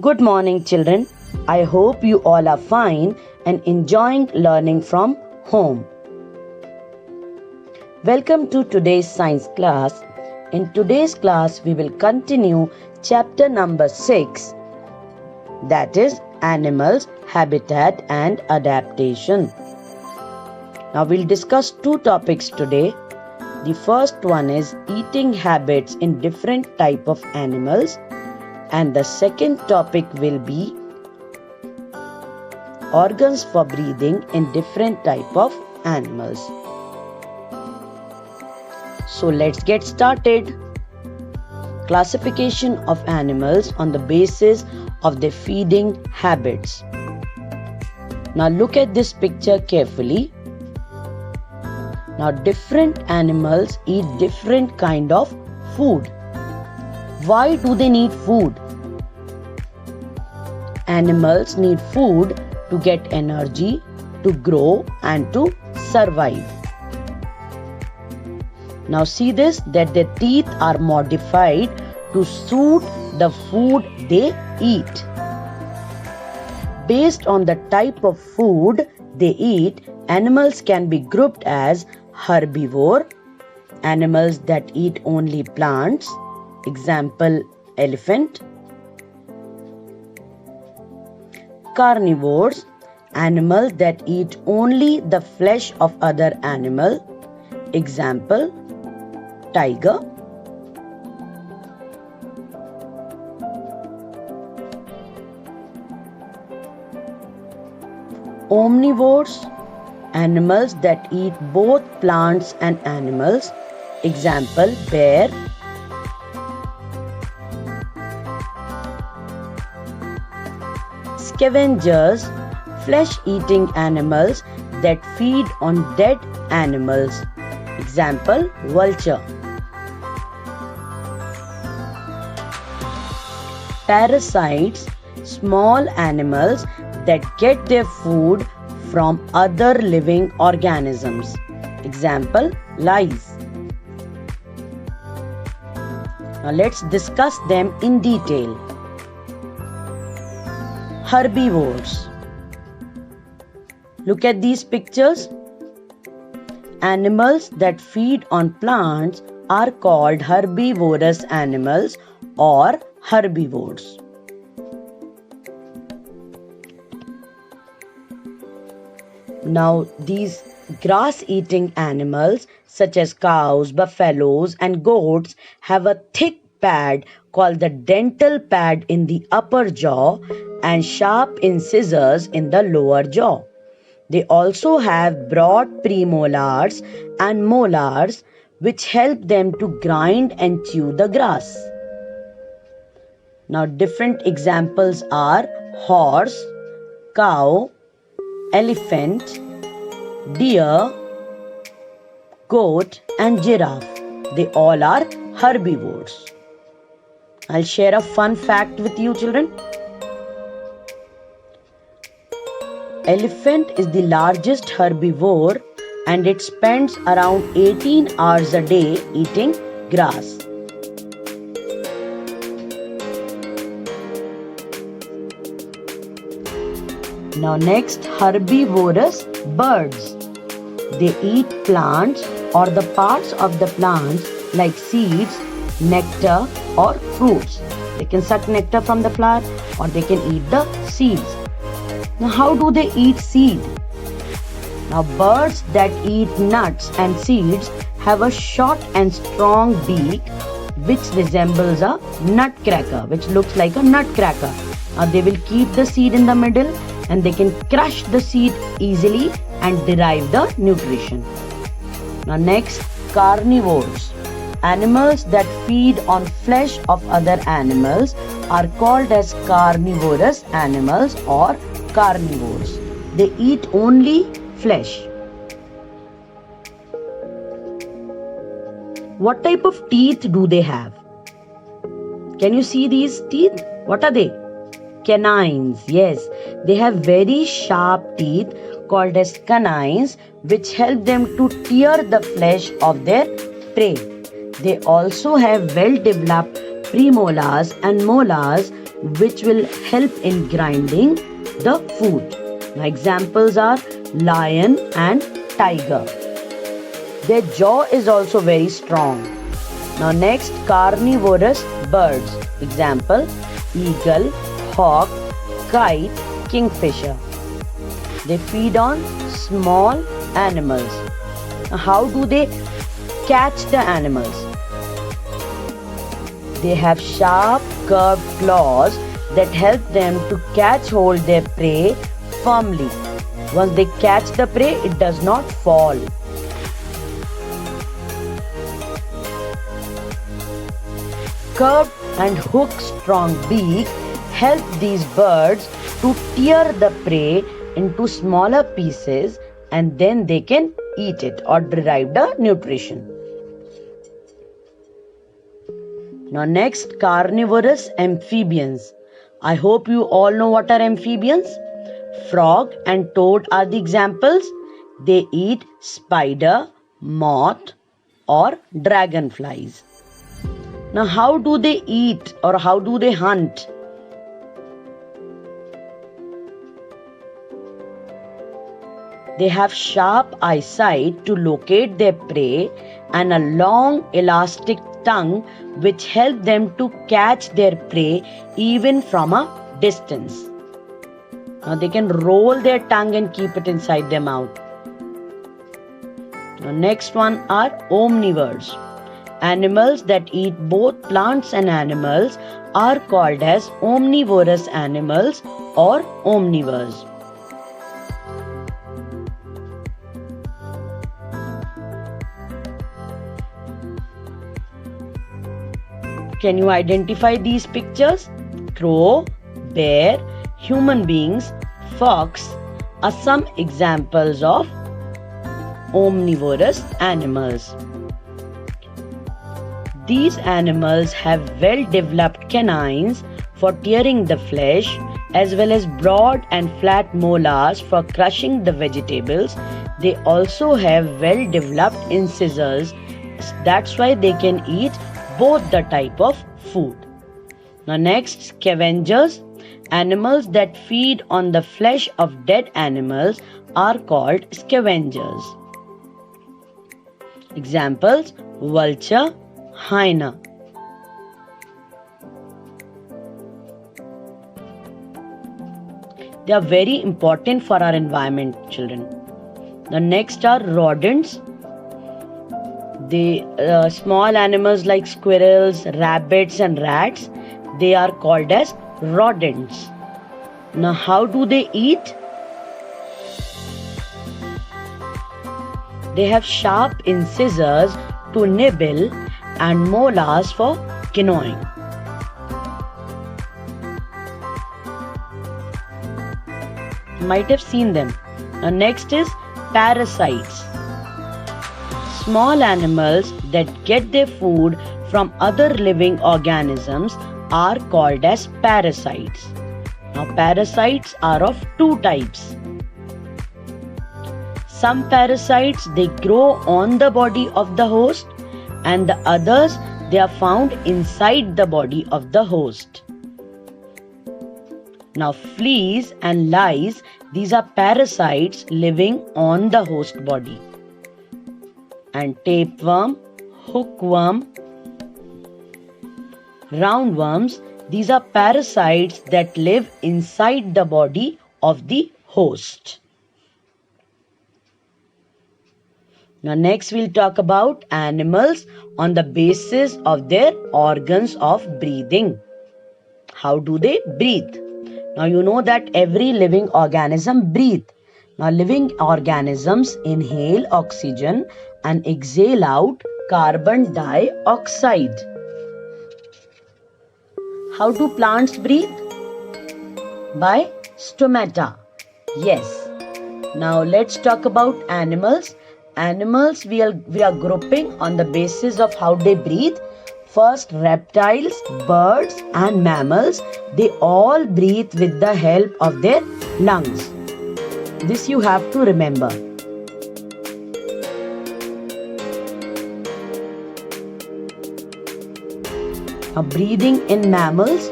Good morning, children. I hope you all are fine and enjoying learning from home. Welcome to today's science class. In today's class, we will continue chapter number 6, that is Animals, Habitat and Adaptation. Now we'll discuss two topics today. The first one is eating habits in different type of animals, and the second topic will be organs for breathing in different type of animals. So let's get started. Classification of animals on the basis of their feeding habits. Now look at this picture carefully. Now different animals eat different kind of food. Why do they need food? Animals need food to get energy, to grow and to survive. Now see this, that their teeth are modified to suit the food they eat. Based on the type of food they eat, animals can be grouped as herbivore, animals that eat only plants, example elephant. Carnivores, animals that eat only the flesh of other animal, example tiger. Omnivores, animals that eat both plants and animals, example bear. Scavengers, flesh-eating animals that feed on dead animals, example vulture. Parasites, small animals that get their food from other living organisms, example lice. Now let's discuss them in detail. Herbivores. Look at these pictures. Animals that feed on plants are called herbivorous animals or herbivores. Now these grass-eating animals such as cows, buffaloes and goats have a thick pad called the dental pad in the upper jaw and sharp incisors in the lower jaw. They also have broad premolars and molars which help them to grind and chew the grass. Now different examples are horse, cow, elephant, deer, goat and giraffe. They all are herbivores. I'll share a fun fact with you, children. Elephant is the largest herbivore and it spends around 18 hours a day eating grass. Now next, herbivorous birds. They eat plants or the parts of the plants like seeds, nectar or fruits. They can suck nectar from the flower or they can eat the seeds. Now how do they eat seed? Now birds that eat nuts and seeds have a short and strong beak which resembles a nutcracker, which looks like a nutcracker. Now they will keep the seed in the middle and they can crush the seed easily and derive the nutrition. Now next, carnivores. Animals that feed on flesh of other animals are called as carnivorous animals or carnivores. They eat only flesh. What type of teeth do they have? Can you see these teeth? What are they? Canines. Yes, they have very sharp teeth called as canines which help them to tear the flesh of their prey. They also have well-developed premolars and molars which will help in grinding the food. Now, examples are lion and tiger. Their jaw is also very strong. Now next, carnivorous birds. Example, eagle, hawk, kite, kingfisher. They feed on small animals. Now, how do they catch the animals? They have sharp curved claws that help them to catch hold their prey firmly. Once they catch the prey, it does not fall. Curved and hooked strong beak help these birds to tear the prey into smaller pieces, and then they can eat it or derive the nutrition. Now next, carnivorous amphibians. I hope you all know what are amphibians. Frog and toad are the examples. They eat spider, moth or dragonflies. Now how do they eat or how do they hunt? They have sharp eyesight to locate their prey and a long elastic tongue which help them to catch their prey even from a distance. Now they can roll their tongue and keep it inside their mouth. Now next one are omnivores. Animals that eat both plants and animals are called as omnivorous animals or omnivores. Can you identify these pictures? Crow, bear, human beings, fox are some examples of omnivorous animals. These animals have well-developed canines for tearing the flesh as well as broad and flat molars for crushing the vegetables. They also have well-developed incisors. That's why they can eat both the type of food. Now next, scavengers. Animals that feed on the flesh of dead animals are called scavengers. Examples, vulture, hyena. They are very important for our environment, children. The next are rodents. The small animals like squirrels, rabbits and rats, they are called as rodents. Now how do they eat? They have sharp incisors to nibble and molars for gnawing. You might have seen them. Now next is parasites. Small animals that get their food from other living organisms are called as parasites. Now parasites are of two types. Some parasites, they grow on the body of the host, and the others, they are found inside the body of the host. Now fleas and lice, these are parasites living on the host body. And tapeworm, hookworm, roundworms, these are parasites that live inside the body of the host. Now next we'll talk about animals on the basis of their organs of breathing. How do they breathe? Now you know that every living organism breathes. Now living organisms inhale oxygen and exhale out carbon dioxide. How do plants breathe? By stomata. Yes. Now let's talk about animals. Animals we are grouping on the basis of how they breathe. First, reptiles, birds and mammals, they all breathe with the help of their lungs. This you have to remember. Now breathing in mammals,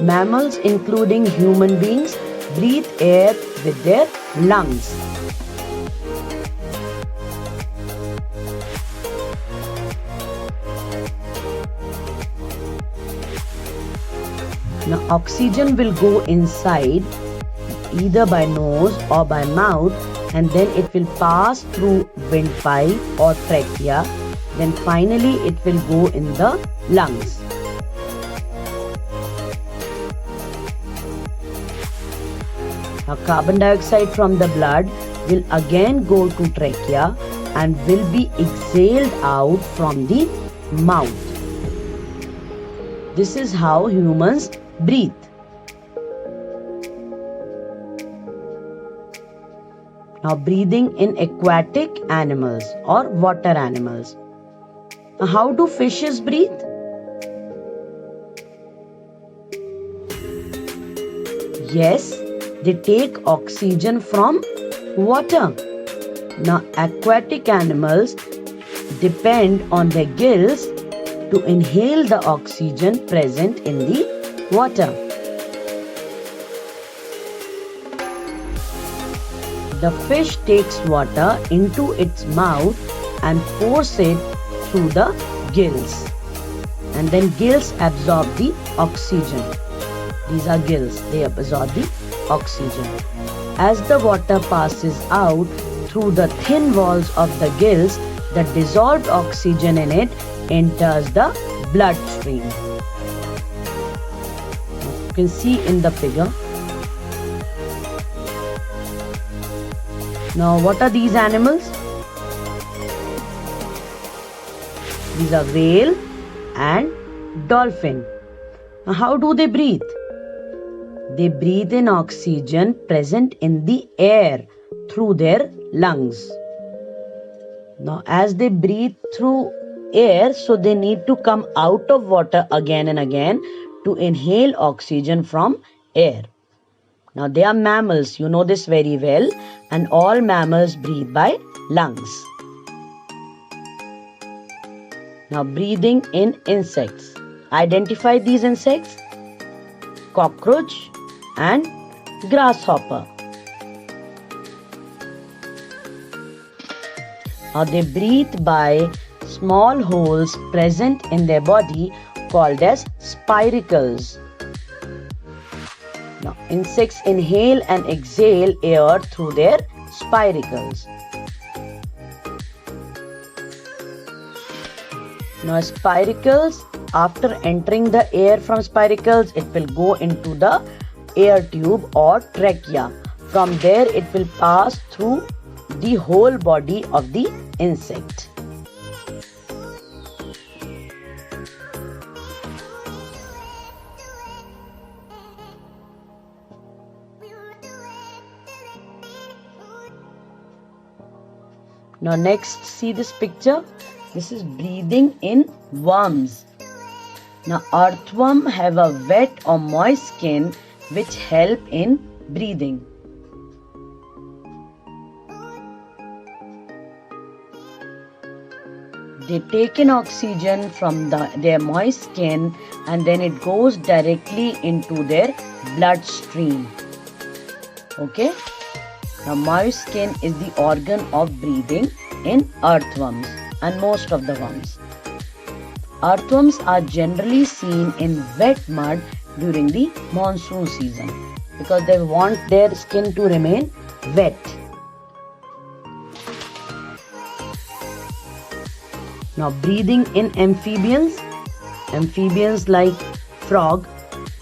Mammals, including human beings, breathe air with their lungs. Now, oxygen will go inside either by nose or by mouth, and then it will pass through windpipe or trachea. Then finally it will go in the lungs. Now, carbon dioxide from the blood will again go to trachea and will be exhaled out from the mouth. This is how humans breathe. Now, breathing in aquatic animals or water animals. Now, how do fishes breathe? Yes, they take oxygen from water. Now, aquatic animals depend on their gills to inhale the oxygen present in the water. The fish takes water into its mouth and pours it through the gills. And then gills absorb the oxygen. These are gills, they absorb the oxygen. As the water passes out through the thin walls of the gills, the dissolved oxygen in it enters the bloodstream. You can see in the figure. Now, what are these animals? These are whale and dolphin. Now, how do they breathe? They breathe in oxygen present in the air through their lungs. Now, as they breathe through air, so they need to come out of water again and again to inhale oxygen from air. Now, they are mammals, you know this very well, and all mammals breathe by lungs. Now, breathing in insects. Identify these insects: cockroach and grasshopper. Now, they breathe by small holes present in their body called as spiracles. Now, insects inhale and exhale air through their spiracles. Now, spiracles, after entering the air from spiracles, it will go into the air tube or trachea. From there, it will pass through the whole body of the insect. Now, next, see this picture. This is breathing in worms. Now, earthworms have a wet or moist skin which help in breathing. They take in oxygen from their moist skin and then it goes directly into their bloodstream. Okay? Now, moist skin is the organ of breathing in earthworms and most of the worms. Earthworms are generally seen in wet mud during the monsoon season because they want their skin to remain wet. Now, breathing in amphibians. Amphibians like frog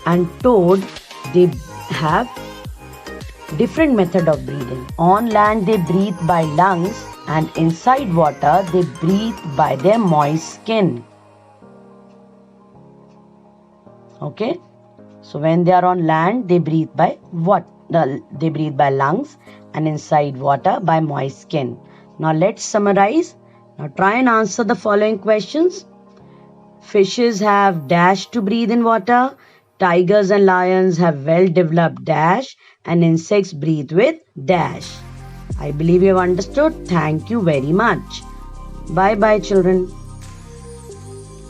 and toad, they have different method of breathing. On land, they breathe by lungs, and inside water, they breathe by their moist skin. Okay? So, when they are on land, they breathe by what? They breathe by lungs, and inside water by moist skin. Now, let's summarize. Now, try and answer the following questions. Fishes have dash to breathe in water. Tigers and lions have well-developed dash, and insects breathe with dash. I believe you have understood. Thank you very much. Bye-bye, children.